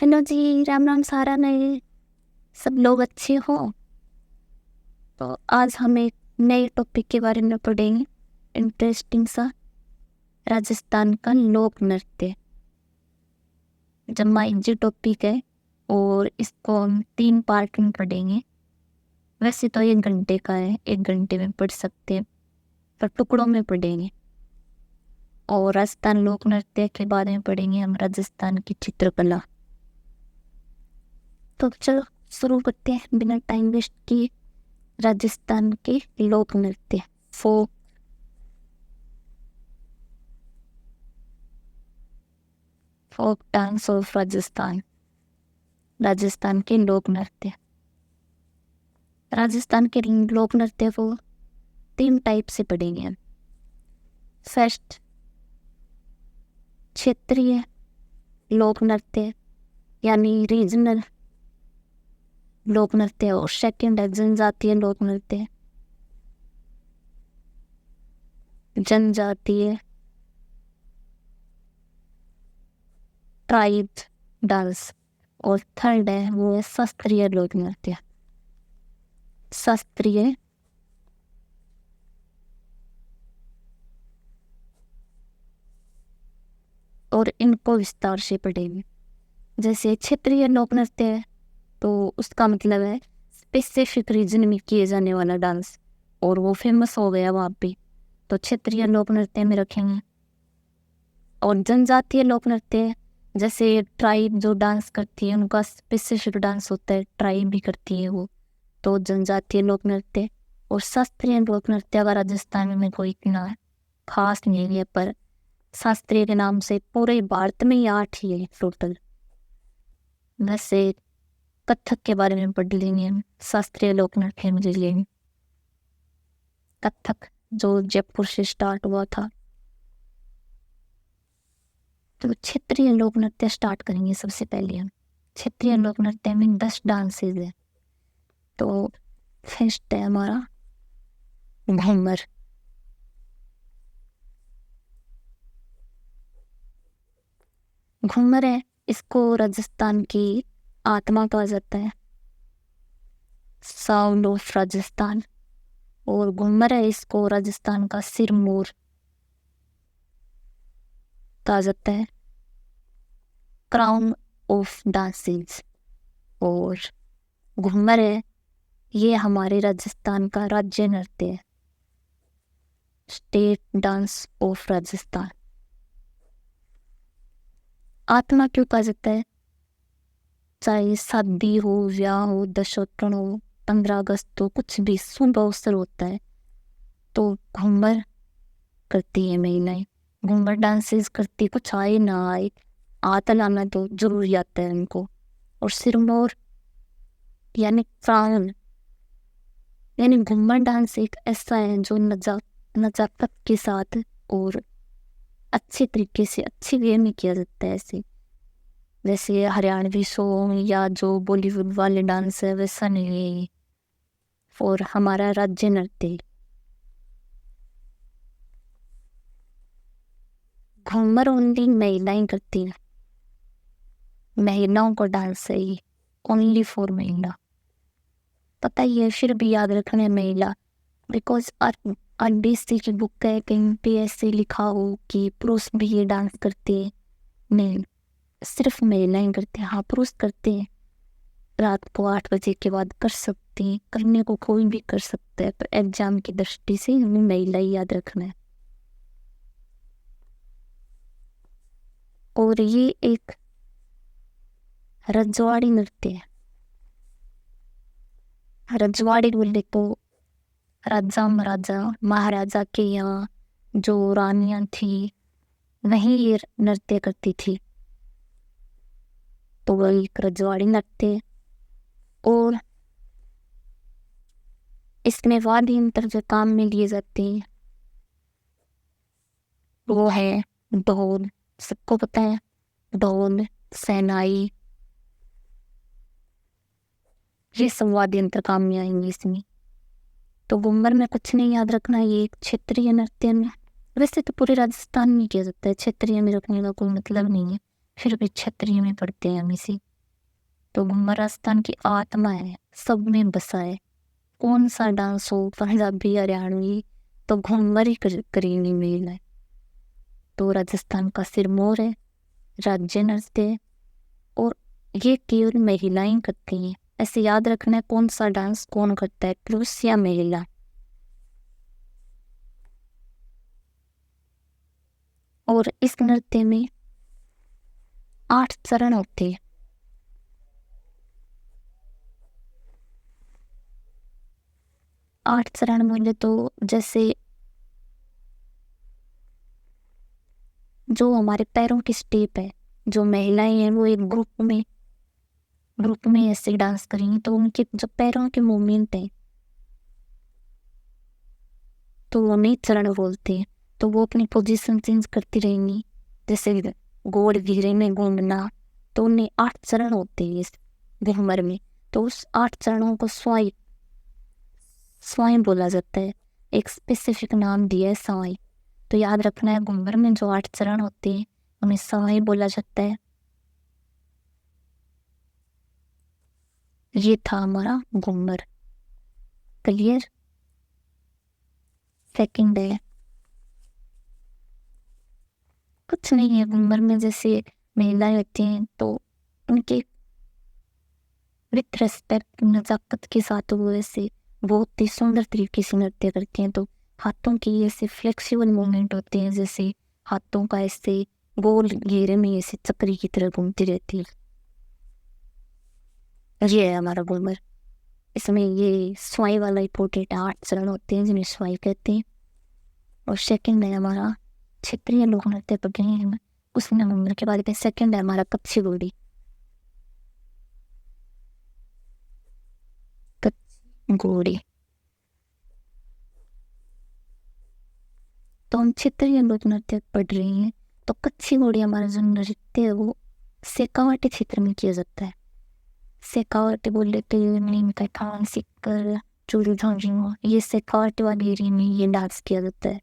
Hello जी, राम राम सारा नए सब लोग अच्छे हो। तो आज हम एक नए टॉपिक के बारे में पढ़ेंगे, इंटरेस्टिंग सा, राजस्थान का लोक नृत्य। जम्मा इजी टॉपिक है और इसको हम 3 पार्ट में पढ़ेंगे। वैसे तो 1 घंटे का है, 1 घंटे में पढ़ सकते हैं, पर टुकड़ों में पढ़ेंगे। और राजस्थान लोक नृत्य के बारे में पढ़ेंगे हम, राजस्थान की चित्रकला। तो चलो शुरू करते हैं बिना टाइम वेस्ट किए। राजस्थान के लोक नृत्य, folk dance of Rajasthan. Rajasthan के लोक नृत्य। राजस्थान के लोक नृत्य को 3 टाइप से पढ़ेंगे हम। फर्स्ट, क्षेत्रीय लोक नृत्य यानी रीजनल लोक नृत्य, और सेकंड है जनजातीय लोक नृत्य, जनजातीय ट्राइब डांस, और थर्ड है वो है शास्त्रीय लोक नृत्य। शास्त्रीय और इनको विस्तार से पढ़ेंगे। जैसे क्षेत्रीय लोक नृत्य है तो उसका मतलब है स्पेसिफिक रीजन में किए जाने वाला डांस, और वो फेमस हो गया वहाँ पे, तो क्षेत्रीय लोक नृत्य में रखेंगे। और जनजातीय लोक नृत्य जैसे ट्राइब जो डांस करती है उनका स्पेसिफिक डांस होता है, ट्राइब भी करती है वो, तो जनजातीय लोक नृत्य। और शास्त्रीय लोक नृत्य का राजस्थान में कोई इतना खास नहीं है, पर शास्त्रीय के नाम से पूरे भारत में ही 8 ही है टोटल। वैसे कथक के बारे में पढ़ लेंगे हम, शास्त्रीय लोक नृत्य में ले लेंगे कथक, जो जयपुर से स्टार्ट हुआ था। तो क्षेत्रीय लोक नृत्य स्टार्ट करेंगे सबसे पहले हम। क्षेत्रीय लोक नृत्य में 10 डांसेज है। तो फर्स्ट है हमारा घूमर। घूमर है, इसको राजस्थान की आत्मा कहा जाता है, साउंड ऑफ राजस्थान। और घूमर है, इसको राजस्थान का सिरमौर कहा जाता है, क्राउन ऑफ डांसेस। और घूमर है, ये हमारे राजस्थान का राज्य नृत्य है, स्टेट डांस ऑफ राजस्थान। आत्मा क्यों कहा जाता है? चाहे शादी हो, ब्याह हो, दशोत्तरण हो, 15 अगस्त हो, कुछ भी शुभ अवसर होता है तो घूमर करती है महिलाएं, घूमर डांसेस करती, कुछ आए ना आए, आता लाना तो जरूरी आता है उनको। और सिरमौर यानी क्राउन, यानी घूमर डांस एक ऐसा है जो नजाकत के साथ और अच्छे तरीके से, अच्छी वे में किया जाता है। ऐसे जैसे हरियाणवी सॉन्ग या जो बॉलीवुड वाले डांस है वैसा नहीं है, और हमारा राज्य नृत्य। घूमर ओनली महिलाएं करती हैं, महिलाओं का डांस है ये, ओनली फॉर महिला। पता ही है, फिर भी याद रखना है महिला, बिकॉज RBC की बुक है, कहीं पे ऐसे लिखा हो कि पुरुष भी ये डांस करते हैं, नहीं, सिर्फ महिलाएं करते हैं। हाँ, पुरुष करते हैं, रात को 8 बजे के बाद कर सकते हैं, करने को कोई भी कर सकता है, पर एग्जाम की दृष्टि से हमें महिला ही याद रखना है। और ये एक रजवाड़ी नृत्य है। रजवाड़ी बोले तो राजा महाराजा के यहाँ जो रानियां थी वही ये नृत्य करती थी, तो वह एक रजवाड़ी नृत्य है। और इसमें वाद्य यंत्र जो काम में लिए जाते हैं वो है ढोल, सबको पता है, ढोल, शहनाई, ये सब वाद्य यंत्र काम में आएंगे इसमें। तो घूमर में कुछ नहीं याद रखना, ये एक क्षेत्रीय नृत्य में, वैसे तो पूरे राजस्थान में किया जाता है, क्षेत्रीय में रखने का कोई मतलब नहीं है, फिर भी क्षेत्रीय में पढ़ते हैं हम इसे। तो घूमर राजस्थान की आत्मा है, सब में बसा है। कौन सा डांस हो, पंजाबी हरियाणवी, तो घूमर ही करीनी मेल है। तो राजस्थान का सिरमौर है, राज्य नृत्य है, और ये केवल महिलाएं करती हैं। ऐसे याद रखना है कौन सा डांस कौन करता है, पुरुष या महिला। और इस नृत्य में 8 चरण होते हैं। 8 चरण बोले तो जैसे जो हमारे पैरों की स्टेप है, जो महिलाएं हैं वो एक ग्रुप में ऐसे डांस करेंगी, तो उनके जो पैरों के मूवमेंट है तो वो नहीं चरण बोलते हैं। तो वो अपनी पोजीशन चेंज करती रहेंगी, जैसे गोल घेरे में घूमना। तो उन्हें 8 चरण होते हैं इस घूमर में। तो उस 8 चरणों को स्वाई बोला जाता है, एक स्पेसिफिक नाम दिया है स्वाई। तो याद रखना है घूमर में जो 8 चरण होते हैं उन्हें स्वाई बोला जाता है। ये था हमारा घूमर। क्लियर। सेकंड है, कुछ नहीं है घूमर में, जैसे महिलाएं होती हैं तो उनके विथ रेस्पेक्ट नजाकत के साथ वो ऐसे बहुत ही सुंदर तरीके से नृत्य करते हैं। तो हाथों की ऐसे फ्लेक्सिबल मूवमेंट होते हैं, जैसे हाथों का ऐसे गोल घेरे में ऐसे चक्री की तरह घूमती रहती है। ये है हमारा घूमर। इसमें ये स्वाई वाला इंपॉर्टेंट 8 चरण होते हैं जिन्हें स्वाई कहते हैं। और सेकंड है हमारा क्षेत्रीय लोक नृत्य पर गए हैं उस नंबर के बाद में। सेकंड है हमारा कच्छी घोड़ी। घोड़ी तो हम क्षेत्रीय लोक नृत्य पढ़ रहे हैं। तो कच्छी घोड़ी हमारा जो नृत्य है वो शेखावाटी क्षेत्र में किया जाता है। शेखावाटी बोले तो खान सिक्कर चूड़ी झांझियों, ये शेखावाटी वाली एरिया में ये डांस किया जाता है।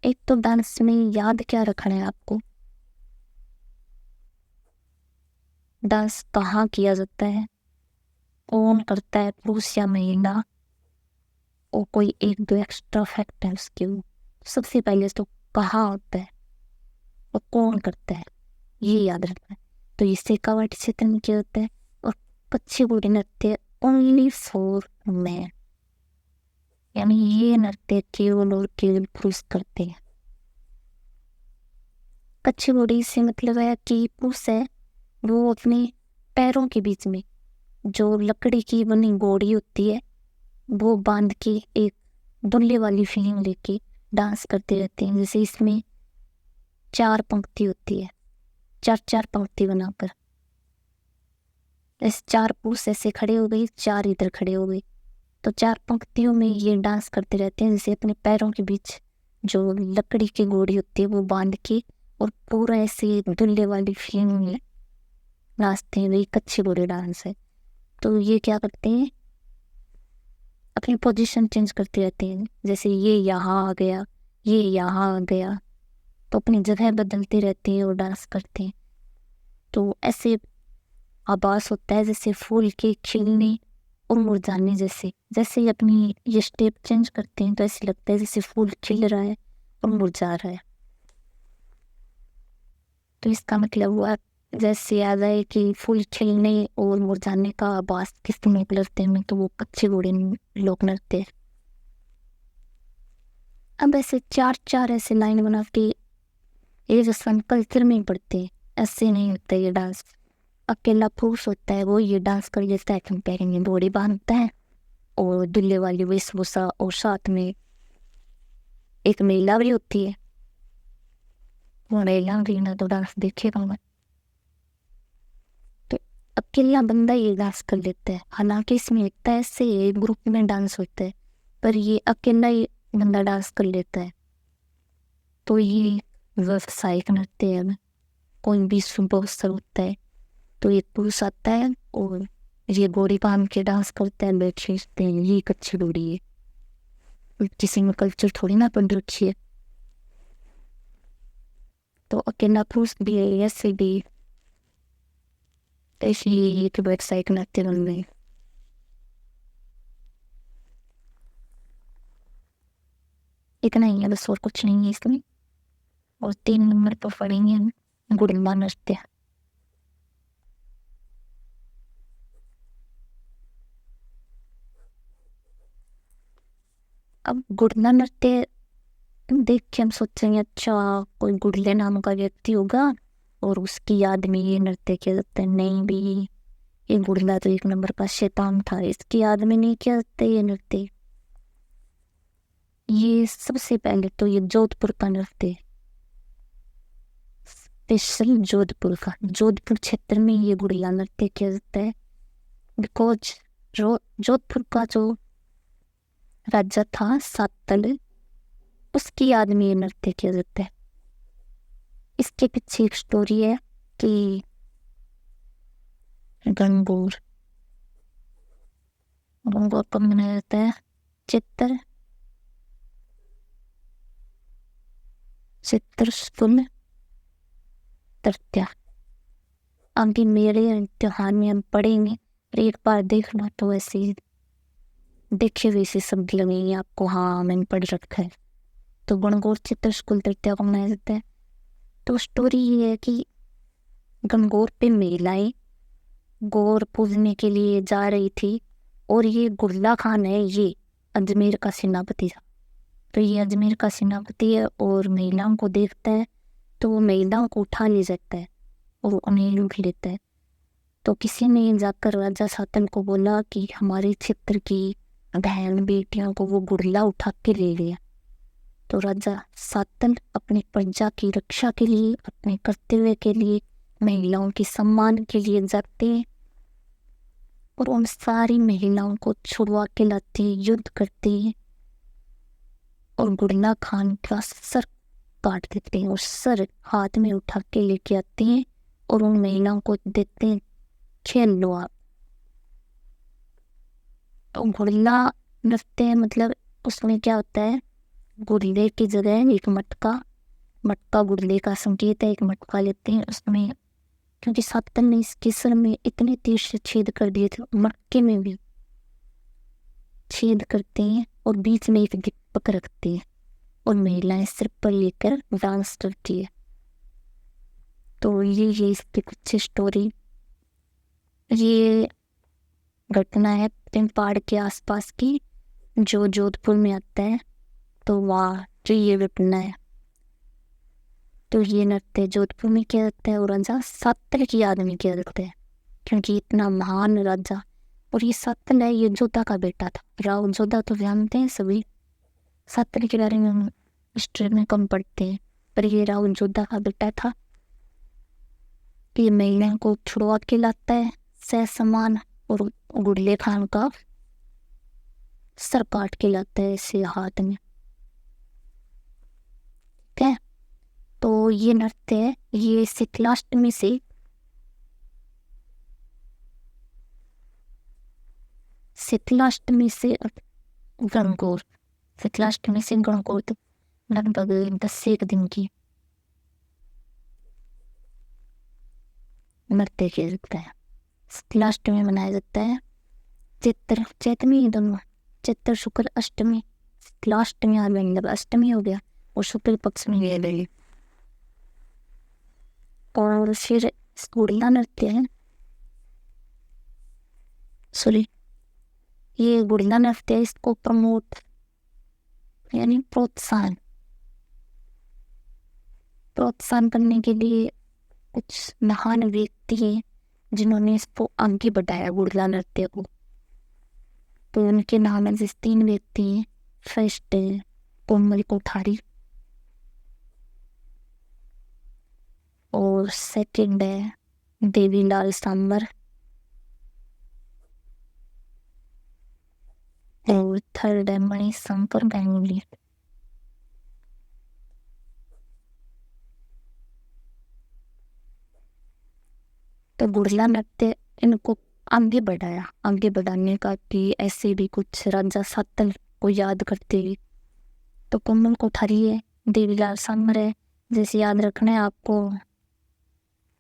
एक तो डांस में याद क्या रखना है आपको, डांस कहाँ किया जाता है, कौन करता है, पुरुष या महिला, और कोई एक दो एक्स्ट्रा फैक्ट है उसके। सबसे पहले तो कहाँ होता है और कौन करता है, ये याद रखना है। तो ये शेखावाटी क्षेत्र में क्या होता है। और कच्छी घोड़ी नृत्य ओनली फॉर मैन, यानी ये नृत्य केवल और केवल पुरुष करते हैं। कच्छी घोड़ी से मतलब है कि पुरुष है वो अपने पैरों के बीच में जो लकड़ी की बनी घोड़ी होती है वो बांध के एक दुल्ले वाली फीलिंग लेके डांस करते रहते हैं। जैसे इसमें 4 पंक्ति होती है, 4 पंक्ति बनाकर, ऐसे 4 पुरुष ऐसे खड़े हो गए, 4 इधर खड़े हो गए। तो 4 पंक्तियों में ये डांस करते रहते हैं, जैसे अपने पैरों के बीच जो लकड़ी की घोड़ी होती है वो बांध के और पूरा ऐसे दुल्ले वाली फीलिंग में नाचते हैं। वही कच्छी घोड़ी डांस है। तो ये क्या करते हैं, अपनी पोजीशन चेंज करते रहते हैं, जैसे ये यहाँ आ गया, ये यहाँ आ गया, तो अपनी जगह बदलते रहते हैं और डांस करते हैं। तो ऐसे आभास होता है जैसे फूल के खिलने और मुरझाने जैसे। जैसे ही अपनी ये स्टेप चेंज करते हैं तो ऐसे लगता है जैसे फूल खिल रहा है और मुरझा रहा है। तो इसका मतलब हुआ जैसे याद आए कि फूल खिलने और मुरझाने का आभास किस नृत्य में, तो वो कच्छी घोड़ी लोक नृत्य। अब ऐसे 4 ऐसे लाइन बना के ये जो सन कल्चर में पढ़ते हैं, ऐसे नहीं होता ये डांस। अकेला पुरुष होता है वो ये डांस कर लेता है, कंपेयरिंग में घोड़ी बांधता है और दुल्ले वाली वेशभूषा, और साथ में एक महिला भी होती है। वो महिला भी ना तो डांस देखेगा मैं, तो अकेला बंदा ये डांस कर लेता है। हालांकि इसमें लगता है ऐसे ग्रुप में डांस होता है, पर ये अकेला ही बंदा डांस कर लेता है। तो ये व्यावसायिक नृत्य है। कोई भी शुभ अवसर होता है तो एक पुरुष आता है और ये घोड़ी बांध के डांस करता है, बैठ खींचते हैं, ये कच्छी घोड़ी है। किसी में कल्चर थोड़ी ना पढ़ रखी है। तो अकेला पुरुष भी है, ऐसे भी ऐसी एक वेबसाइट नृत्य बन गई। इतना ही है बस, और कुछ नहीं है इसमें। और 3 नंबर पर पढ़ेंगे हम गुड़िम्बा नृत्य। अब गुड़िया नृत्य देख के हम सोचेंगे अच्छा कोई गुड़ले नाम का व्यक्ति होगा और उसकी याद में ये नृत्य किया जाता है। नहीं भी, ये गुड़ला तो 1 नंबर का शैतान था, इसकी याद में नहीं किया जाता ये नृत्य। ये सबसे पहले तो ये जोधपुर का नृत्य, स्पेशल जोधपुर का, जोधपुर क्षेत्र में ये गुड़िया नृत्य किया जाता है। बिकॉज जोधपुर का जो राजा था सातल, उसकी याद में ये नृत्य किया जाता है। इसके पीछे एक स्टोरी है कि गणगौर कब मनाया जाता है? चित्र शुक्ल तृतीया। अभी मेरे त्योहार में हम पढ़ेंगे, और एक बार देखना तो ऐसे देखे वैसे शब्द लगेंगे आपको, हाँ मैंने पढ़ रखा है। तो गणगौर चित्र शुक्ल तृतीया को मनाया जाता है। तो स्टोरी ये है कि गणगौर पे महिलाएं गौर पूजने के लिए जा रही थी, और ये गुल्ला खान है, ये अजमेर का सेनापति था। तो ये अजमेर का सेनापति है और महिलाओं को देखता है तो वो महिलाओं को उठा ले जाता है और उन्हें लूट लेता है। तो किसी ने जाकर राजा सातल को बोला कि हमारे क्षेत्र की बहन बेटियों को वो गुड़ला उठा के ले गया। तो राजा सातल अपनी प्रजा की रक्षा के लिए, अपने कर्तव्य के लिए, महिलाओं के सम्मान के लिए जाते हैं और उन सारी महिलाओं को छुड़वा के लाते हैं, युद्ध करते हैं और गुड़ला खान का सर काट देते हैं और सर हाथ में उठा के लेके आते हैं और उन महिलाओं को देते हैं, खेल लो आप। तो गुड़ला नृत्य मतलब उसमें क्या होता है, गुड़ले की जगह एक मटका गुड़ले का संकेत है, एक मटका लेते हैं उसमें, क्योंकि सातल ने इसके सर में इतने तीर से छेद कर दिए थे, मटके में भी छेद करते हैं और बीच में एक दीपक रखते हैं और महिलाएं सिर पर लेकर डांस करती है। तो ये इसकी कुछ स्टोरी, ये घटना है पहाड़ के आसपास की जो जोधपुर में आता है। तो वहाँ जो ये घटना है, तो ये नृत्य जोधपुर में किया जाता है और राजा सातल की याद में किया जाता है, क्योंकि इतना महान राजा। और ये सातल है, ये जोधा का बेटा था। राव जोधा तो जानते हैं सभी, सातल के बारे में हम हिस्ट्री में कम पढ़ते हैं, पर ये राव जोधा का बेटा था। ये महिला को छुड़वा के लाता है सह समान और गुड़ले खान का सर काट के लाता है इसे हाथ में। ठीक है, तो ये नृत्य है, ये शीतलाष्टमी से गणगौर, शीतलाष्टमी से गणगौर तक लगभग 10 दिन की नृत्य किया जाता है। शीतलाष्टमी मनाया जाता है, चैतमी दोनों, चैत्र शुक्ल अष्टमी, शीतलाष्टमी और मतलब अष्टमी हो गया और शुक्ल पक्ष में ये गई। और फिर गुड़िया नृत्य है, सॉरी ये गुड़िया नृत्य, इसको प्रमोट यानी प्रोत्साहन करने के लिए कुछ महान व्यक्ति हैं जिन्होंने इसको आगे बढ़ाया गुड़िया नृत्य को। तो उनके नाम है, जिस 3 व्यक्ति हैं, फर्स्ट है कोमल कोठारी और सेकंड है देवीलाल सांबर और थर्ड है मणिशंकर गांगुली। तो गुड़िया नृत्य इनको आगे बढ़ाने का कि ऐसे भी कुछ राजा सातल को याद करते हुए। तो कोमल कोठारी है, देवीलाल सांबर है, जैसे याद रखना है आपको,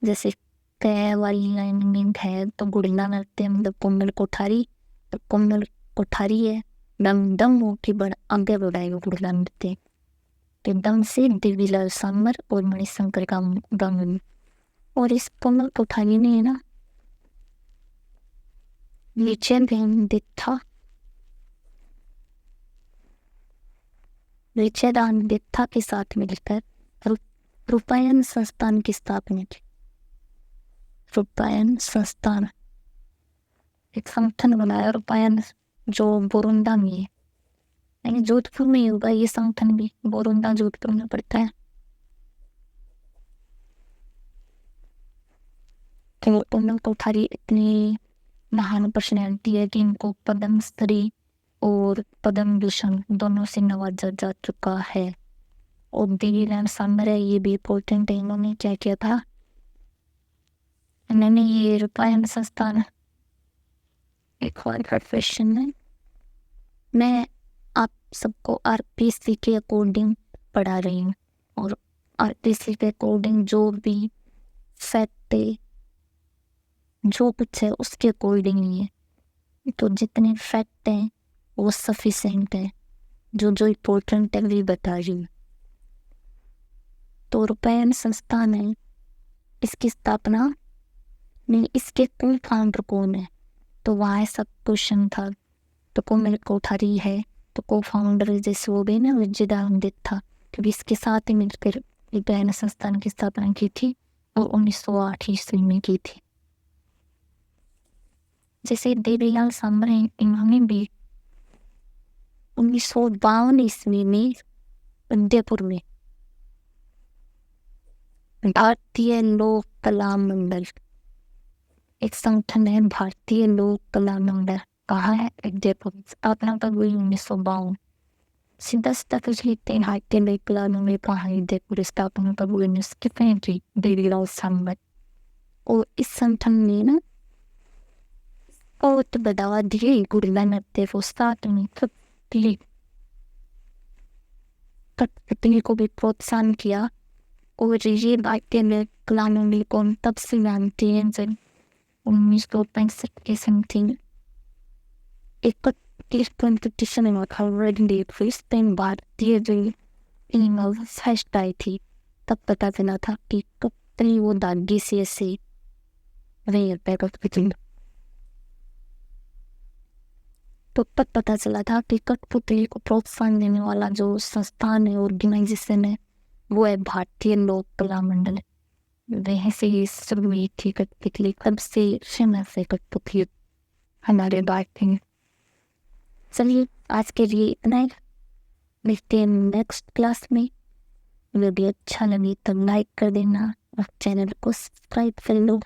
जैसे कै वाली लाइनिंग है तो गुड़ना नृत्य मतलब कोमल कोठारी, तो कोमल कोठारी है डम डम उठी बढ़ आगे बढ़ाएगा गुड़ना नृत्य। तो दम से देवीलाल सामर और मणिशंकर का गंग। और इस कोमल कोठारी ने ना विच्छेदान दित्था के साथ मिलकर रूपायन संस्थान की स्थापना की। रूपायन संस्थान एक संगठन बनाया। रूपायन जो बोरुंडा में है, यानी जोधपुर में होगा ये संगठन भी, बोरुंडा जोधपुर में पड़ता है। तो कोमल कोठारी इतनी महान पर्सनैलिटी है कि इनको पद्म श्री और पद्म भूषण दोनों से नवाजा जा चुका है। और देवीलाल सामर है, ये भी इम्पोर्टेंट है। इन्होंने क्या किया था, इन्होंने ये रूपायन संस्थान, एक और प्रोफेशन है, मैं आप सबको आरपीसी के अकॉर्डिंग पढ़ा रही हूँ। और आरपीसी के अकॉर्डिंग जो भी फैक्ट है, जो कुछ है उसके अकॉर्डिंग ही है। तो जितने फैक्ट हैं वो सफिशेंट है, जो जो इम्पोर्टेंट है वही बता रही हूँ। तो रूपायन संस्थान है, इसकी स्थापना नहीं, इसके कौन फाउंडर कौन है, तो वहाँ सब क्वेश्चन था। तो कोमल कोठारी है, तो को फाउंडर जैसे वो भी ना विजयदान था, तो इसके साथ ही मिलकर रूपायन संस्थान की स्थापना की थी और 1908 ईस्वी में की थी। जैसे देवीलाल सामर हैं, इन्होंने भी 1952 ईस्वी में उदयपुर में भारतीय लोक कला मंडल, एक संगठन है भारतीय लोक कला मंडल, कहाँ है, उदयपुर, स्थापना कब हुई 1952। सीधा सीधा कुछ लिखते हैं, भारतीय लोक कला मंडल कहाँ है, उदयपुर, स्थापना कब हुई 1935, देवीलाल सामर। और इस संगठन ने ना बहुत बढ़ावा दिए गुड़िया नृत्य को, साथ में कठपुतली को भी प्रोत्साहन किया। और ये भारतीय लोक कला मंडल को तब से जानते हैं जब 1965 के समथिंग एक कठपुतली कंपटीशन में भारतीय जो फर्स्ट आई थी, तब पता चला था कि कठपुतली वो दागी से ऐसे कठपुतली, तो तब पता चला था कि कठपुतली को प्रोत्साहन देने वाला जो संस्थान है, ऑर्गेनाइजेशन है, वो है भारतीय लोक कला मंडल। वह से ये शुरू हुई थी कठपुतली, कब से फेमस है कठपुतली हमारे भारत में। चलिए आज के लिए इतना ही, मिलते हैं नेक्स्ट क्लास में। वीडियो अच्छा लगे तो लाइक कर देना और चैनल को सब्सक्राइब कर लो।